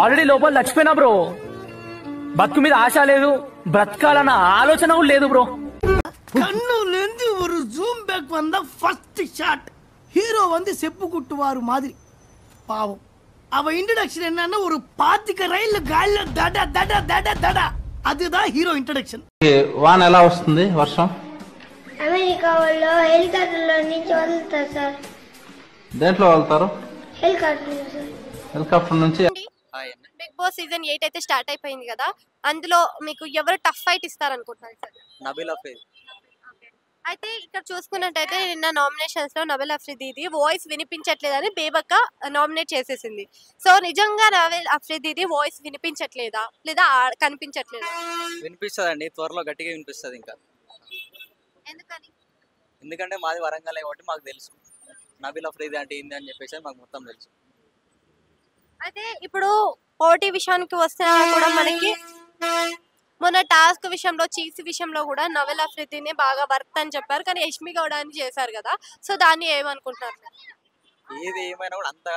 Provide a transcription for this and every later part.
Already లోపల చచ్చిపోయినా bro. బతుకు మీద ఆశ లేదు, బ్రతకాలన్న ఆలోచన కూడా లేదు బ్రో. கண்ணுலேருந்து ஒரு ஜூம் பேக் வந்த ஃபர்ஸ்ட் ஷாட் ஹீரோ வந்து செப்பு குட்டுவாரு மாதிரி பாவம். அவ இன்ட்ரடக்ஷன் என்னன்னா ஒரு பாத்திக்க ரயில்ல கால்ல தட தட தட தட அதுதான் హీరో ఇంట్రడక్షన్. వాన ఎలా వస్తుంది? వర్షం అమెరికా వాళ్ళు హెలికాప్టర్లో నుంచి వదులుతారు సార్. దేంట్లో వెళ్తారు? హెలికాప్టర్లో సార్. హెలికాప్టర్ నుంచి. బిగ్ బాస్ సీజన్ 8 అయితే స్టార్ట్ అయిపోయింది కదా, అందులో మీకు ఎవరు టఫ్ ఫైట్ ఇస్తారు అనుకుంటున్నారు సార్? నబీల్ అఫ్రీది. అయితే ఇక్కడ చూసుకున్నట్టయితే నిన్న నామినేషన్స్ లో నబీల్ అఫ్రీదీది వాయిస్ వినిపించట్లేదని బేబక్క నామినేట్ చేసేసింది. సో నిజంగా నబీల్ అఫ్రీదీది వాయిస్ వినిపించట్లేదా లేదా కనిపించట్లేదా? వినిపిస్తుందండి, త్వరలో గట్టిగా వినిపిస్తుంది. ఇంకా ఎందుకంటే మాది వరంగల్ కాబట్టి మాకు తెలుసు నబీల్ అఫ్రీది అంటే ఏంది అని చెప్పేసి మాకు మొత్తం తెలుసు. అయితే ఇప్పుడు పోటీ విషయానికి వస్తే కూడా మనకి మొన్న టాస్క్ విషయంలో చీఫ్ విషయంలో కూడా నవీల్ అఫ్రీదీనే బాగా వర్క్ అని చెప్పారు, కానీ యష్మి గౌడ అని చేశారు కదా. సో దాన్ని ఏమనుకుంటున్నారు? ఏది ఏమైనా కూడా అంత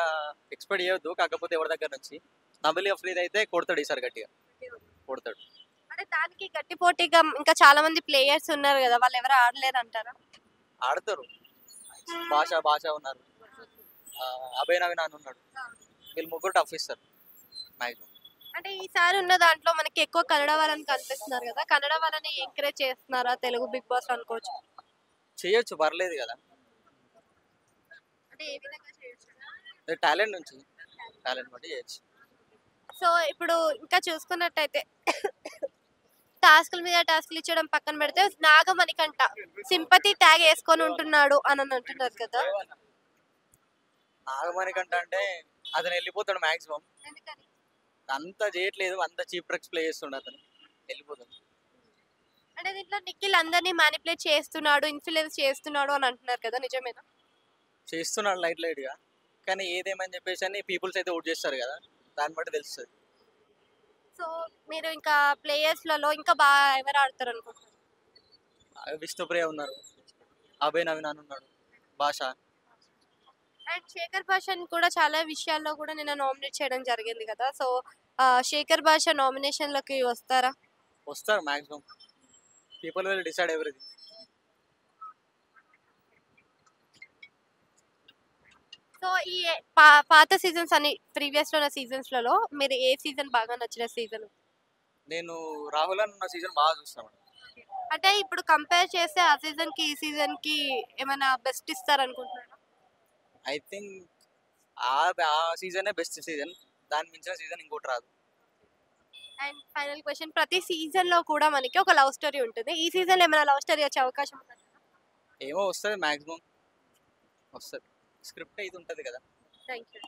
ఎక్స్పెక్ట్ చేయొద్దు. కాకపోతే ఎవరి దగ్గర నుంచి నబీల్ అఫ్రీది అయితే కొడతాడు, ఈసారి గట్టిగా కొడతాడు. అంటే దానికి గట్టి పోటీగా ఇంకా చాలా మంది ప్లేయర్స్ ఉన్నారు కదా, వాళ్ళు ఎవరు ఆడలేరు అంటారా? ఆడతారు. భాష ఉన్నారు, అభయ్ నవీన్ ఉన్నాడు, వీళ్ళు ముగ్గురు టఫ్ ఇస్తారు మ్యాక్సిమం. అంటే ఈసారి ఉన్న దాంట్లో మనకి ఎక్కువ కన్నడ వాళ్ళని కనిపిస్తున్నారు కదా, కన్నడ వాళ్ళని ఎంకరేజ్ చేస్తున్నారా తెలుగు బిగ్ బాస్ అనుకోవచ్చు? చేయొచ్చు, పర్లేదు కదా. అంటే ఏ విధంగా చేయొచ్చు? టాలెంట్ నుంచి టాలెంట్ బట్టి చేయొచ్చు. సో ఇప్పుడు ఇంకా చూసుకున్నట్టయితే టాస్కుల మీద టాస్కులు ఇచ్చడం పక్కన పెడితే నాగమణికంట సింపతి ట్యాగ్ వేసుకొని ఉంటున్నాడు అని అంటున్నారు కదా. నాగమణికంట అంటే అతను వెళ్ళిపోతాడు మ్యాక్సిమం. అంత చేయట్లేదు, అంత చీప్ ట్రిక్స్ ప్లే చేస్తుండే, అతను వెళ్ళిపోతాడు. అంటే దీంట్లో నిఖిల్ అందరినీ మ్యానిపులేట్ చేస్తున్నాడు, ఇన్ఫ్లుయెన్స్ చేస్తున్నాడు అని అంటున్నారు కదా, నిజమేనా? చేస్తున్నాడు లైట్ గా, కానీ ఏదేమని చెప్పేసి అని పీపుల్స్ అయితే ఓట్ చేస్తారు కదా, దాన్ని బట్టి తెలుస్తుంది. సో మీరు ఇంకా ప్లేయర్స్లలో ఇంకా బాగా ఎవరు ఆడతారు అనుకుంటున్నారు? విష్ణుప్రియ ఉన్నారు, అభయ్ నవీన్ ఉన్నాడు, భాష. అండ్ శేఖర్ భాషని కూడా చాలా విషయాల్లో కూడా నిన్న నామినేట్ చేయడం జరిగింది కదా. సో శేఖర్ భాష నామినేషన్లోకి వస్తారా? వస్తారు maximum. People will decide everything. So ఈ పాత సీజన్స్ అని ప్రీవియస్ లో ఉన్న సీజన్స్లలో మీరు ఏ సీజన్ బాగా నచ్చిన సీజన్? నేను రాహుల్ అన్న సీజన్ బాగా చూస్తాను. అంటే ఇప్పుడు కంపేర్ చేస్తే ఆ సీజన్ కి ఈ సీజన్ కి ఏమైనా బెస్ట్ ఇస్తారు అనుకుంటున్నారా? ఐ థింక్ ఆ సీజనే బెస్ట్ సీజన్, దాని మించిన సీజన్ ఇంకోటి రాదు. అండ్ ఫైనల్ క్వశ్చన్, ప్రతి సీజన్ లో కూడా మనకి ఒక లవ్ స్టోరీ ఉంటుంది. ఈ సీజన్ లో ఏమైనా లవ్ స్టోరీ వచ్చే అవకాశం ఉందా? ఏమో వస్తుంది, మ్యాక్సిమం వస్తుంది. స్క్రిప్ట్ ఇది ఉంటుంది కదా. Thank you.